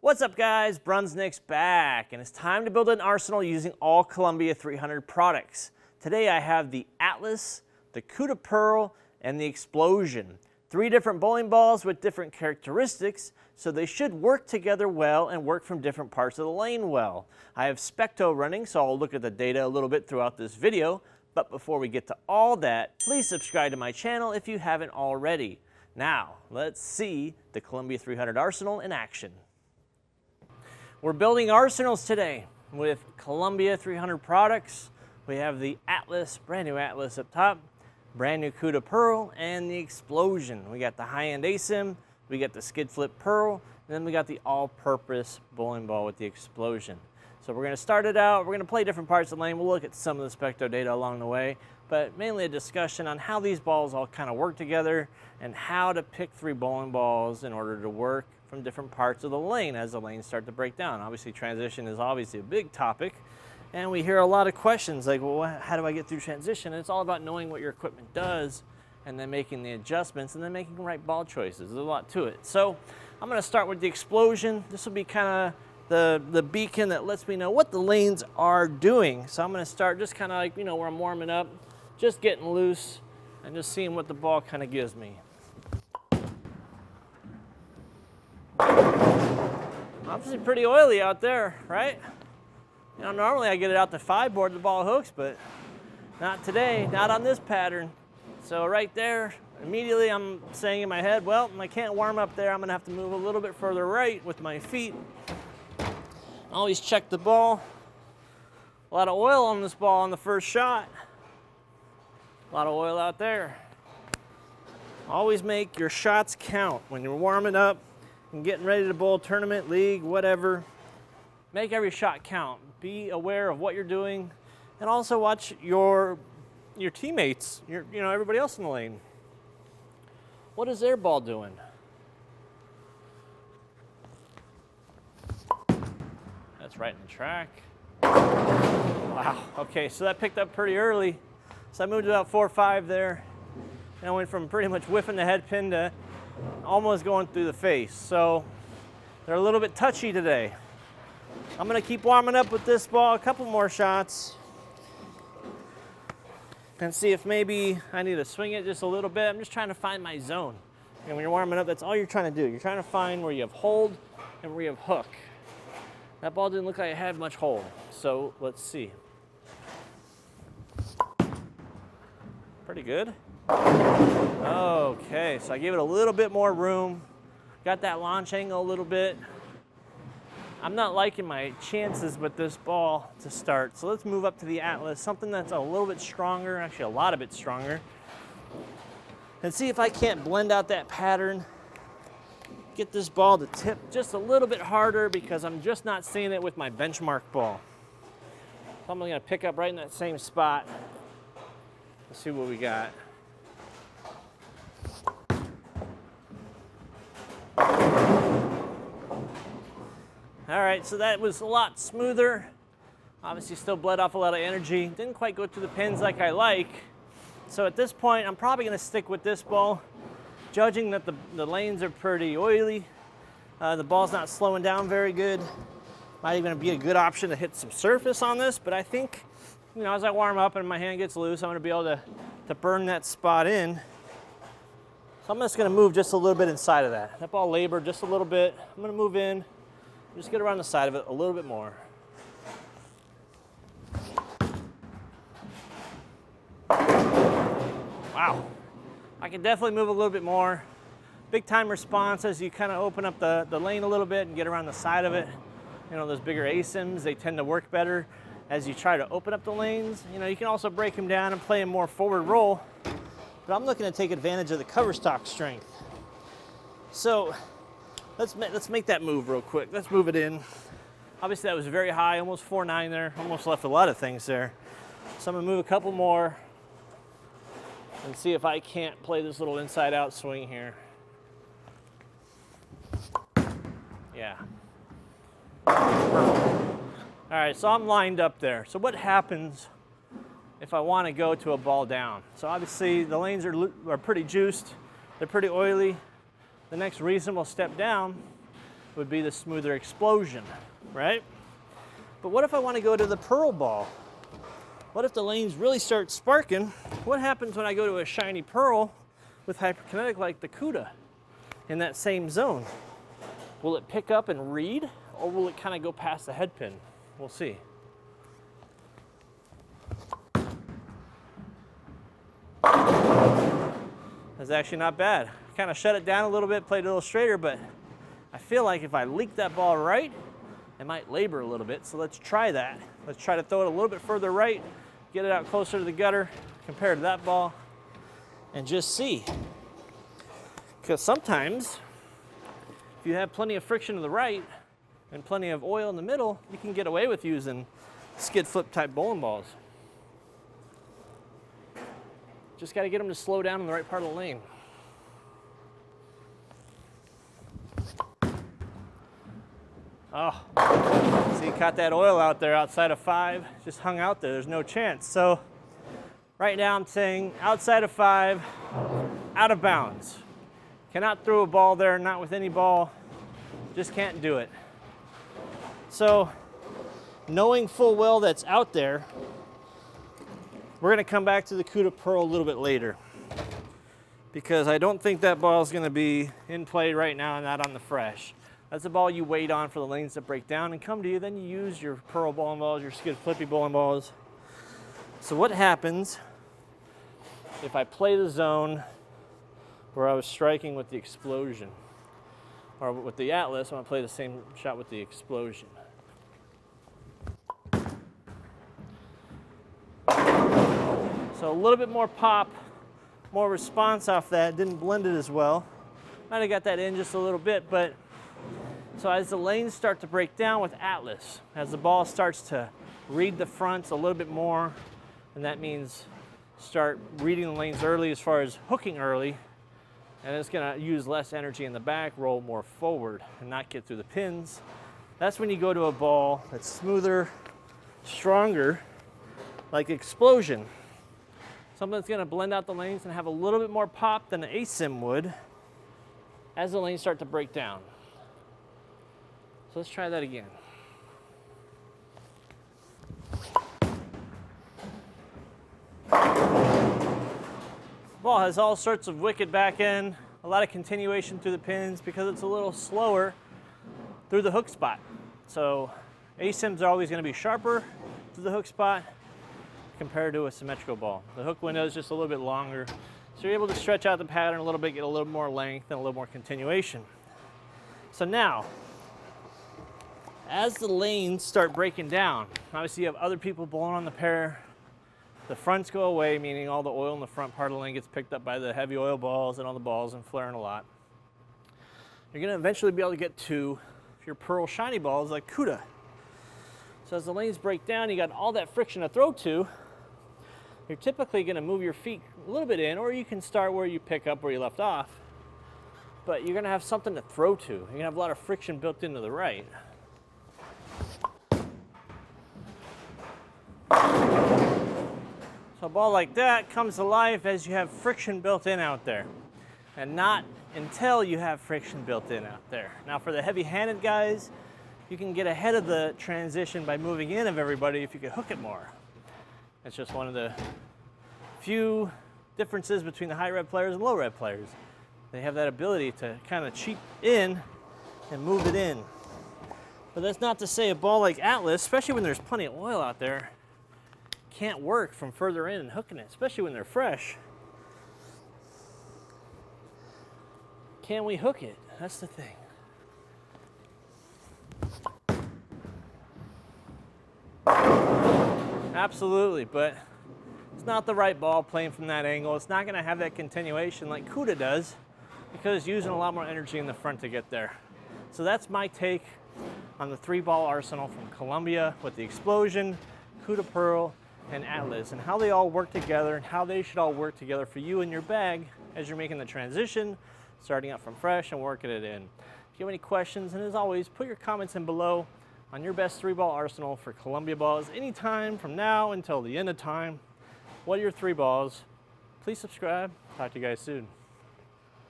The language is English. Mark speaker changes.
Speaker 1: What's up guys, BrunsNick's back, and it's time to build an arsenal using all Columbia 300 products. Today I have the Atlas, the Cuda Pearl, and the Explosion. 3 different bowling balls with different characteristics, so they should work together well and work from different parts of the lane well. I have SPECTO running, so I'll look at the data a little bit throughout this video, but before we get to all that, please subscribe to my channel if you haven't already. Now, let's see the Columbia 300 arsenal in action. We're building arsenals today with Columbia 300 products. We have the Atlas, brand new Atlas up top, brand new Cuda Pearl, and the Explosion. We got the high-end ASIM, we got the skid flip Pearl, and then we got the all-purpose bowling ball with the Explosion. So we're gonna start it out, we're gonna play different parts of the lane, we'll look at some of the SPECTO data along the way, but mainly a discussion on how these balls all kind of work together and how to pick 3 bowling balls in order to work from different parts of the lane as the lanes start to break down. Obviously transition is obviously a big topic, and we hear a lot of questions like, well, how do I get through transition? And it's all about knowing what your equipment does and then making the adjustments and then making the right ball choices. There's a lot to it. So I'm gonna start with the Explosion. This will be kind of the beacon that lets me know what the lanes are doing. So I'm gonna start just kind of like, where I'm warming up, just getting loose and just seeing what the ball kind of gives me. Obviously pretty oily out there, right? Normally I get it out to 5 board, the ball hooks, but not today, not on this pattern. So right there, immediately I'm saying in my head, well, I can't warm up there. I'm gonna have to move a little bit further right with my feet. Always check the ball. A lot of oil on this ball on the first shot. A lot of oil out there. Always make your shots count when you're warming up and getting ready to bowl, tournament, league, whatever. Make every shot count. Be aware of what you're doing, and also watch your teammates, everybody else in the lane. What is their ball doing? That's right in the track. Wow, okay, so that picked up pretty early. So I moved about 4 or 5 there, and I went from pretty much whiffing the head pin to almost going through the face. So they're a little bit touchy today. I'm gonna keep warming up with this ball, a couple more shots, and see if maybe I need to swing it just a little bit. I'm just trying to find my zone. And when you're warming up, that's all you're trying to do. You're trying to find where you have hold and where you have hook. That ball didn't look like it had much hold, so let's see. Pretty good. Okay, so I gave it a little bit more room. Got that launch angle a little bit. I'm not liking my chances with this ball to start. So let's move up to the Atlas, something that's a little bit stronger, actually a lot of bit stronger. And see if I can't blend out that pattern. Get this ball to tip just a little bit harder because I'm just not seeing it with my benchmark ball. So I'm gonna pick up right in that same spot. Let's see what we got. All right, so that was a lot smoother. Obviously still bled off a lot of energy. Didn't quite go to the pins like I like. So at this point, I'm probably gonna stick with this ball, judging that the lanes are pretty oily. The ball's not slowing down very good. Might even be a good option to hit some surface on this, but I think, as I warm up and my hand gets loose, I'm gonna be able to burn that spot in. So I'm just gonna move just a little bit inside of that. That ball labored just a little bit. I'm gonna move in, just get around the side of it a little bit more. Wow, I can definitely move a little bit more. Big time response as you kind of open up the lane a little bit and get around the side of it. Those bigger ASIMs, they tend to work better as you try to open up the lanes. You can also break them down and play a more forward roll, but I'm looking to take advantage of the cover stock strength. So let's make that move real quick. Let's move it in. Obviously that was very high, almost 4.9 there, almost left a lot of things there. So I'm gonna move a couple more and see if I can't play this little inside out swing here. Yeah. All right, so I'm lined up there. So what happens if I want to go to a ball down? So obviously the lanes are pretty juiced. They're pretty oily. The next reasonable step down would be the smoother Explosion, right? But what if I want to go to the Pearl ball? What if the lanes really start sparking? What happens when I go to a shiny Pearl with hyperkinetic like the Cuda in that same zone? Will it pick up and read, or will it kind of go past the head pin? We'll see. That's actually not bad. Kind of shut it down a little bit, played a little straighter, but I feel like if I leak that ball right, it might labor a little bit. So let's try that. Let's try to throw it a little bit further right, get it out closer to the gutter compared to that ball, and just see. Because sometimes, if you have plenty of friction to the right and plenty of oil in the middle, you can get away with using skid flip type bowling balls. Just got to get them to slow down in the right part of the lane. Oh, see, caught that oil out there outside of 5, just hung out there, there's no chance. So right now I'm saying outside of 5, out of bounds. Cannot throw a ball there, not with any ball, just can't do it. So knowing full well that's out there, we're gonna come back to the Cuda Pearl a little bit later, because I don't think that ball is gonna be in play right now and not on the fresh. That's a ball you wait on for the lanes to break down and come to you. Then you use your Pearl bowling balls, your skid flippy bowling balls. So what happens if I play the zone where I was striking with the Explosion? Or with the Atlas, I'm gonna play the same shot with the Explosion. So a little bit more pop, more response off that. Didn't blend it as well. Might have got that in just a little bit, but so as the lanes start to break down with Atlas, as the ball starts to read the fronts a little bit more, and that means start reading the lanes early as far as hooking early, and it's gonna use less energy in the back, roll more forward, and not get through the pins. That's when you go to a ball that's smoother, stronger, like Explosion. Something that's gonna blend out the lanes and have a little bit more pop than an ASIM would as the lanes start to break down. So let's try that again. The ball has all sorts of wicked back end, a lot of continuation through the pins because it's a little slower through the hook spot. So ASIMs are always gonna be sharper through the hook spot compared to a symmetrical ball. The hook window is just a little bit longer, so you're able to stretch out the pattern a little bit, get a little more length and a little more continuation. So now, as the lanes start breaking down, obviously you have other people bowling on the pair, the fronts go away, meaning all the oil in the front part of the lane gets picked up by the heavy oil balls and all the balls and flaring a lot. You're gonna eventually be able to get to your Pearl shiny balls like Cuda. So as the lanes break down, you got all that friction to throw to, you're typically gonna move your feet a little bit in, or you can start where you pick up where you left off, but you're gonna have something to throw to. You're gonna have a lot of friction built into the right. So a ball like that comes to life as you have friction built in out there, and not until you have friction built in out there. Now for the heavy-handed guys, you can get ahead of the transition by moving in of everybody if you could hook it more. It's just one of the few differences between the high rev players and low rev players. They have that ability to kind of cheat in and move it in. But that's not to say a ball like Atlas, especially when there's plenty of oil out there, can't work from further in and hooking it, especially when they're fresh. Can we hook it? That's the thing. Absolutely, but it's not the right ball playing from that angle. It's not gonna have that continuation like Cuda does because it's using a lot more energy in the front to get there. So that's my take on the 3-ball arsenal from Columbia with the Explosion, Cuda Pearl, and Atlas, and how they all work together and how they should all work together for you in your bag as you're making the transition, starting out from fresh and working it in. If you have any questions, and as always, put your comments in below on your best 3-ball arsenal for Columbia balls anytime from now until the end of time. What are your 3 balls? Please subscribe. Talk to you guys soon.